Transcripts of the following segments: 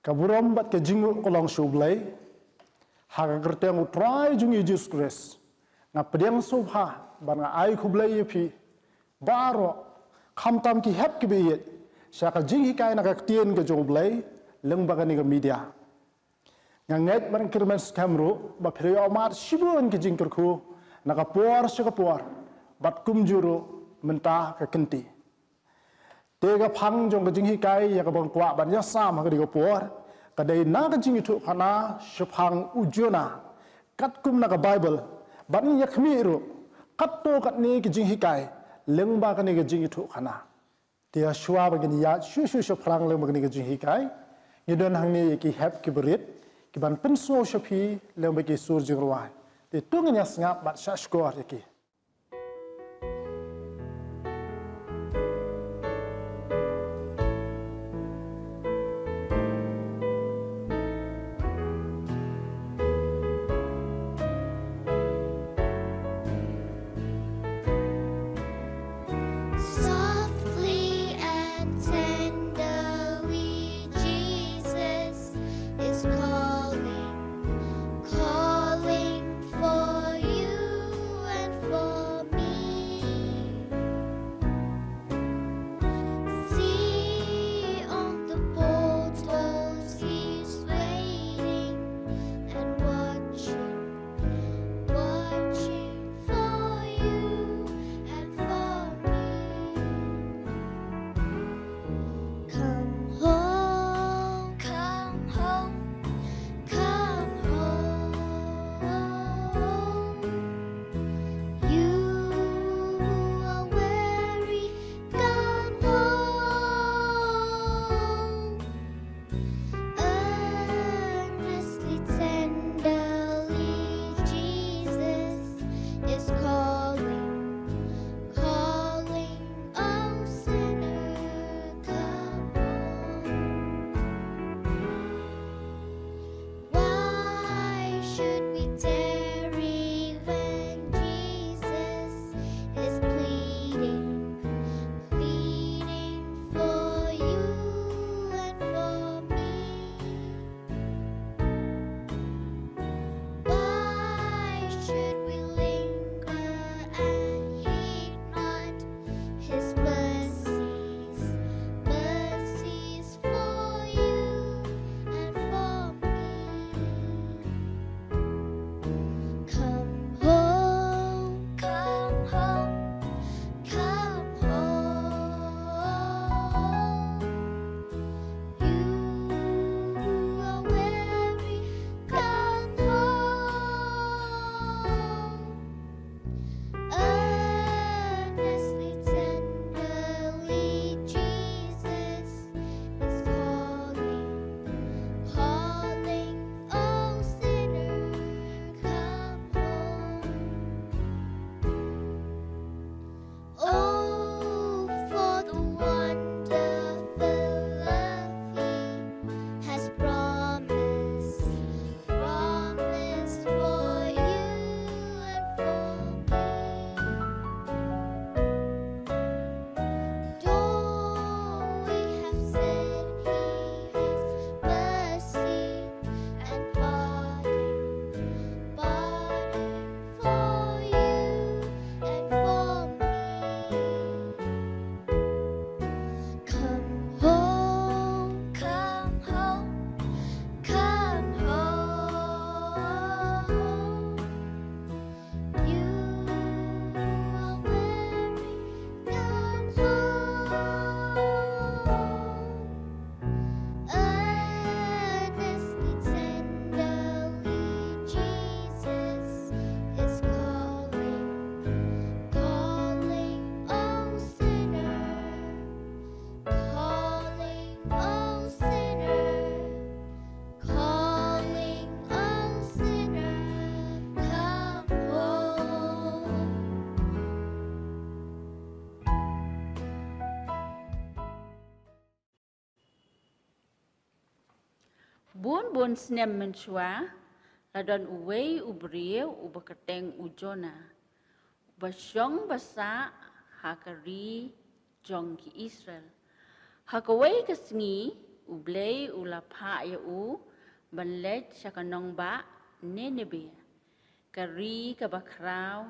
kaburam bat ke jingu kolong sublai haga kerteng utrai jung Yesus Khrist nga pedang subha ban nga ai khublai yepi baro khamtam ki hep ki beyet saka Jingikai na ka tien ke joblai leng bagani ke media nga nget ban kirman skamru ba phreyo mat shibun ke jingkerku na ka por sekapor bat kumjuru mentah ke kenti tega phang jong ke Jingikai ya ka bang kwa ban ya sam ha ke por kadai na ka jingitu khana shphang ujona kat kum na ka Bible ban ya khmiru kat to kat ni ke Jingikai leng ba ka ni ke jingitu khana tia shwa ba gani ya shu phrang leng ba ni ke Jingikai ni don hang ni ki hep ki berit ki ban penso shpi leng ba ki sur jingruai te tung nya snga bat sha skor ki Bun snem menchua ladon uwei ubrio ubakateng ujona basyong basa hakari jong ki Israel hakawai kasngi ublay ulapa ya banlet syakanong ba nenebe kari kabakraw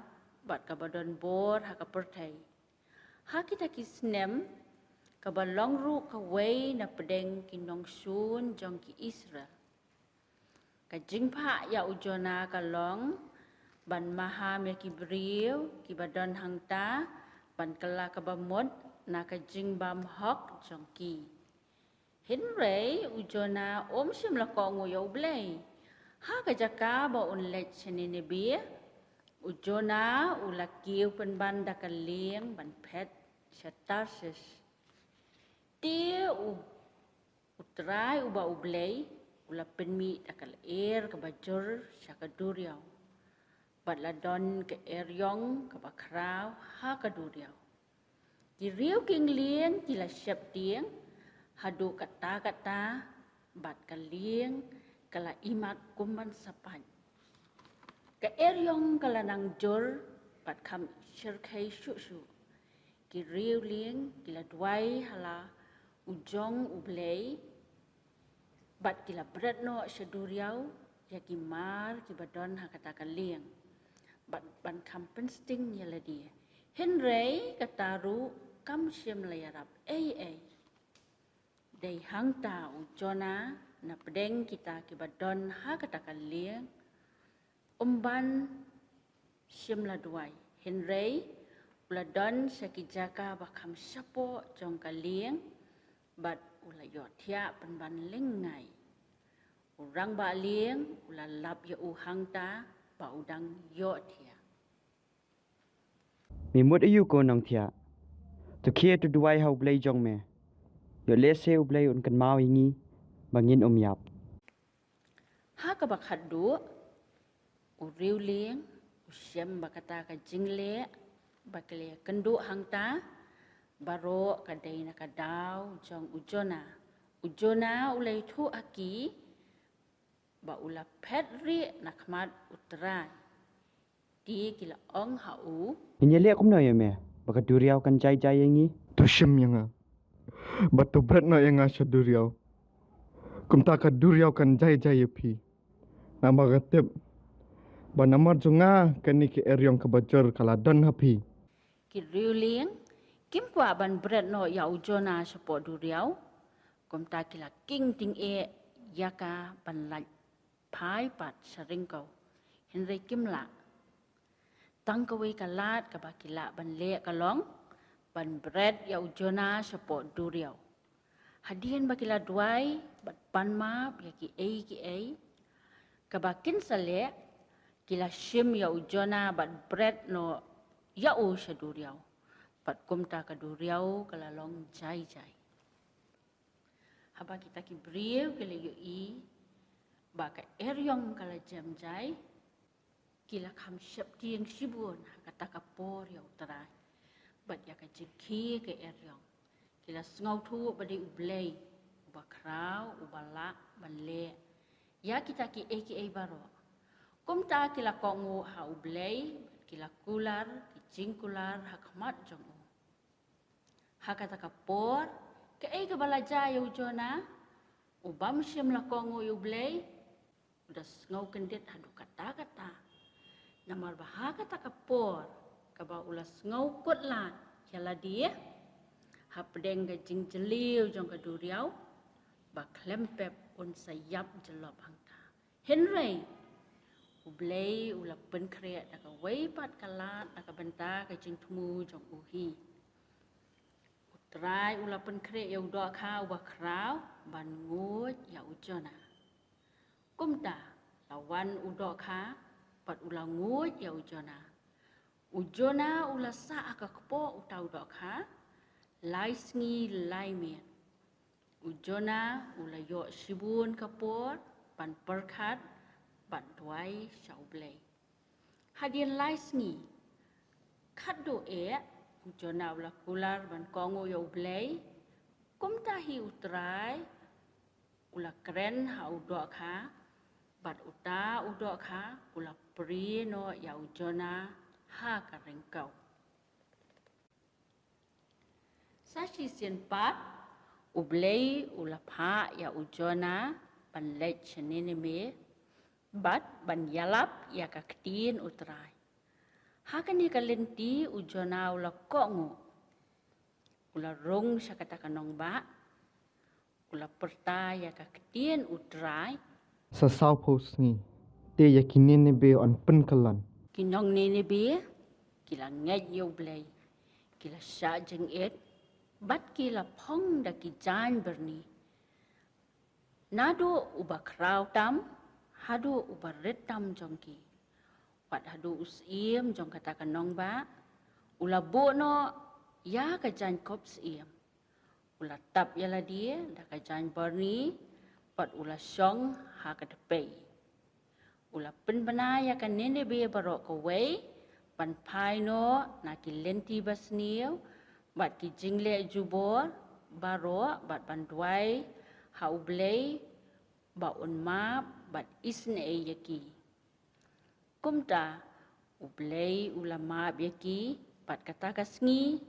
bat kabadon bor hakapertai ha kita kisnem kabalong ru kaway na pedeng kinong sun jong ki Israel kajingpa ya ujona kalong ban maha me kibriu kibadon hangta ban kala kabamot na kajing bam hok jong ki Henry ujona sim lakong yo blay ha kajaka ba unlet chenene bi ujona ulakiu penban dakalieng ban pet chatarses dia utrai uba ublay ula penmi dakal kabajur syakaduriau batladon ke eryong kabakraw ha kaduriau di riu kinglien kila syap tieng hadu kata-kata bat kalieng kala imat kuman sapan ke eryong kala nang jur bat kam syirkai syusu ki riu lieng kila duai hala ujong ublay bat kila berat no syaduriau ya ki mar ki badon ha kata kalieng bat ban kam pensting yala dia Henry kataru kam syem layarap ai Day hangta ujona na pedeng kita kibadon ha katakan liang umban simla duai Henry uladon sakijaka bakam sapo jong kaliang bat ulayotya penban lengai urang ba liang ulalap ya hangta ba udang yotya Mimut ayu ko nang tia to kia to duai hau blay jong me yo lese ublay un kan mau ingi bangin yap ha ka bakhadu uriu liang usyam bakata ka jingle bakle kendu hangta baro kadai na kadau jong ujona ulai thu aki ba ula petri nakmat utrai di kila ong hau inyele kum no me baka duriau kan jai jai ingi to shim yanga batu bret no yanga shaduriau kumta ka duriau kan jai jai pi nama gatep ba namar junga kani ki eryong ka bajor kala don hapi ki riuling kim kwa ban bret no ya ujona sapo duriau kumta kila king ting yaka ban lai pai pat saringkau henry kimla tangkawi kalat kabakila ban le kalong ban bret ya ujona sapo duriau hadian bakila duai bat panma ya ki ai kabakin sale kila shim ya ujona bat bret no ya u saduriau bat kumta kaduriau kala long jai haba kita ki brieu kala yo ba ka eryong kala jam jai kila kham syap tieng sibun kata kapor ya utara bat ya ka jiki ke eryong kila sngau thu badi ublay bakrau ubala banle ya kita ki ai baro kumta kila kongu ha ublay kila kular kicingkular hakmat jong ha kata kapor ke ai ka balaja ya ujona ubam syam la kongu ublay udah ngau kendet hadu kata namar bah kata kapor kaba ulas ngau kotlan yala dia ha pedeng ga jingjeliu jong ka duriau ba klempep un sayap jelop hangta Henry ublay ula pen kre da ka wei pat kalat da ka benta ka jingtmu jong uhi utrai ula pen kre ya udo kha uba krau ban ngut ya ujona kumta lawan udo kha pat ula ngut ya ujona ula sa ka kpo utau do kha lai sngi lai me ujona ula yo sibun kapor pan perkhat ban tuai shaublay hadian lai sngi khadu ujona ula kular ban kongo yo blay kumta hi utrai ula kren ha udo kha bat uta udo kha ula pri no ya ujona ha ka rengkau Sashi sian pat Ublay ulapa ya ujona ban lech Nineveh, bat ban yalap ya kaktin utrai. Hakani kalenti ujona ula kongo. Ula rong sa katakanong ba, ula perta ya kaktin utrai, Sa sao pos ni, te yakinin ni be on penkalan. kinong Nineveh, kila ngej ya ublay, kila sya jeng et, bat kila pong da kijan berni. Nado uba kraw tam, hado uba red tam jongki. Pat hado usiem jong katakan nong ba, ula bo no ya kajan kop siem. Ula tap yala dia da kajan berni, pat ula syong ha kadepay. Ula penbana ya kan Nineveh barok kaway, pan pai no na ki lenti basniu, bat ki jingle jubor, baro bat banduai, ha ublay, ba unma, bat isne yaki. Kumta, ublay ulama yaki, bat kata kasngi,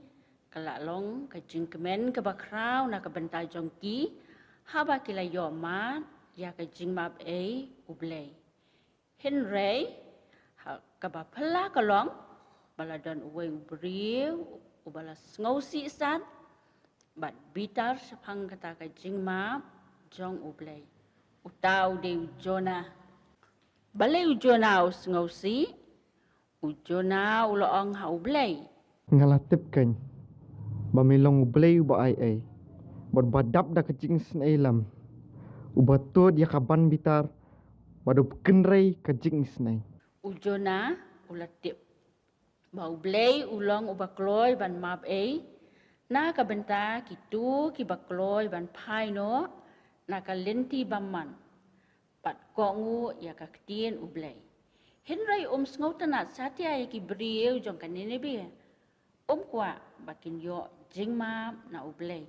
kalalong ka jingkemen ka bakraw na ka bantay jongki, haba kila yoman, ya ka jingmab ublay. Henry, kabapala kalong, baladon uwe ubriw, ubala sngaw sisan, bat bitar sa pangkata ka jingmab, jong ublay. Utaw de Jonah. Balay Jonah sngaw si, Jonah uloong ha ublay. Ngalatip kan, bamilong ublay uba ay, bot badap da kacing snailam, uba tod ya kaban bitar, badup kenray kacing snai. Jonah ulatip. Ba ublay ulong ubakloy ban mab na kabenta kitu kibakloy ban pai no, na kalenti baman. Pat kongu ya kaktin ublay. Henry sngaw tanat satya ya kibriw jong kaninibi. Kwa bakin yo jingma na ublay.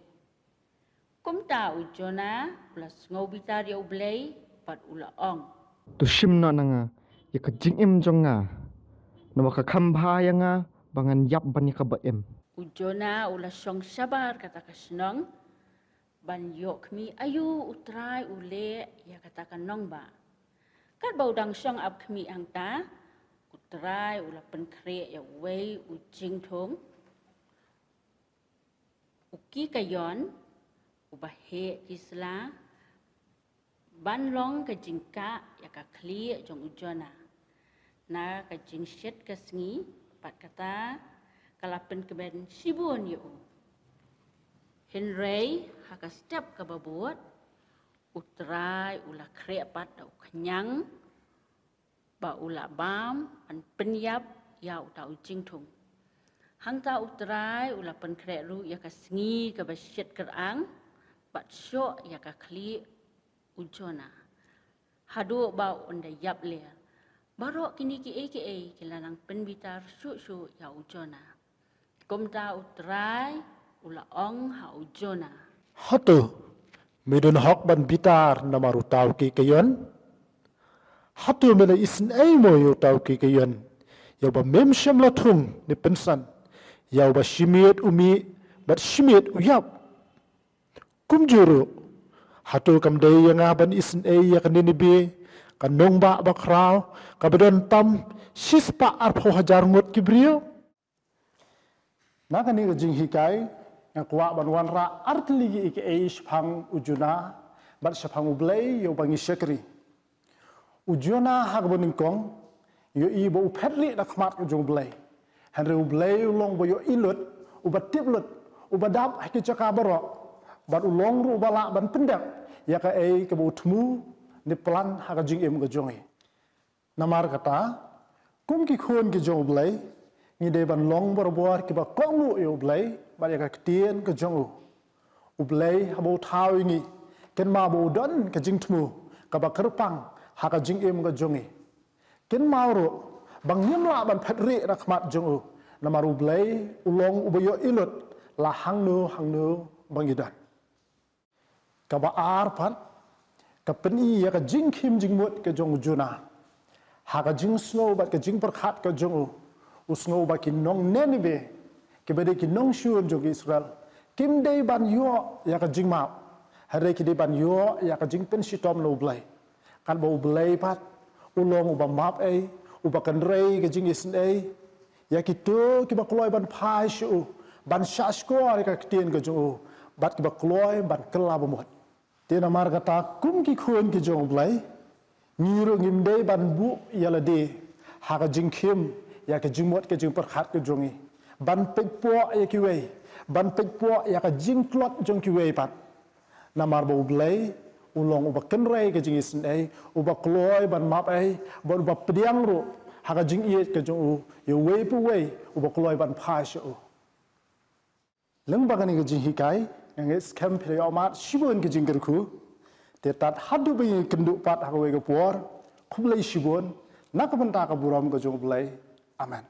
Kumta Jonah ula sngaw bitar ya ublay, pat ula ong. Tusim na nga, ya kacing im jong nga, na makakambaya nga, bangan yap ban ya kabaim. Jonah ula syong sabar kata kasnong, ban yok mi ayu utrai ule ya katakan nong ba. Kat bau dang syong ap kmi ang ta, utrai ula penkre ya wei ujing thong, uki kayon, ubahe kisla, ban long ka jingka ya ka kli jong Jonah. Na ka jingset kasngi, pat kata kalapen keben sibun yu. Henry haka step ka babot, utrai ula krepat dau kenyang, ba ula bam, an penyap ya uta ujing tung. Hang ta utrai ula pen kreru ya ka sngi ka basyet kerang, bat syok ya ka kli Jonah. Hadu ba unda yap le. Barok kini ki kilanang penbitar syuk ya Jonah. Kumta utrai ula ong ha Jonah. Hatu, medun hok ban bitar na marutaw ki kayon. Hatu mena isin mo yu taw ki kayon. Yaw ba mem syam latung ni pensan. Yaw ba shimiet umi, bat shimiet uyap. Kumjuru, hatu kam day yang ban isin ya kaninibi, kanong ba bakraw, kabadon tam, sispa arpo hajar ngot kibriyo. Nakani ka Jingikai, yang kuat banwan ra artligi ike shpang ujuna, bat shpang ublay yo bangi syakri. Ujuna hagboning kong, yo ibo upetli na kmat ujung blay. Henry ublay ulong bo yo ilut, ubat tiplut, ubadap haki caka barok, bat ulong ru ubala ban pendek, ya ka kebo utmu ni pelan haga jingim ke jongi. Namar kata, kum ki khun ki jong ublay, ni de ban long borobor ki ba kongu yo ublay, bat ya ka ketien ke jongu. Ublay habo tau ingi, ken ma bo don ke jing tmu, ka ba kerpang haga jingim ke jongi. Ken mauro, bang nyemla ban petri rakmat jongu, namar ublay ulong ubayo ilut, la hangnu bang idan. Ka ba arpat, ka peni ya ka jing kim jing mut ke jong Jonah. Haga jing snow bat ka jing perkat ke jongu. Usngo ba ki nong Nineveh, ke bade ki nong syur jong Israel, kim day ban yo ya ka jing mau hari ki day ban yo ya ka jing pen sitom lo blai kan bo blai pat ulong uba map ai uba kan rei ka jing isen ai ya ki to ki ba kloi ban phai shu ban shash ko ari ka tien ka jong bat ki ba kloi ban kela ba mot te na mar kata kum ki khun ki jong blai ngiro ngim day ban bu ya la de ha ka jing khim ya ka jing mot ka jing par khat ka jongi ban pek po ya ki wei ban pek po ya ka jing klot jong ki wei pat na mar bo blai ulong uba ken rei ka jing isen ai uba kloi ban map ai bon uba pediang ro ha ka jing ye ka jong yo wei pu wei uba kloi ban phai shu leng bagani ka jing hikai nang es kem phe yo mat shibon ka jing ker khu te tat hadu be kendu pat ha wei ka por khublai shibon nak ban ta ka buram ka jong blai amen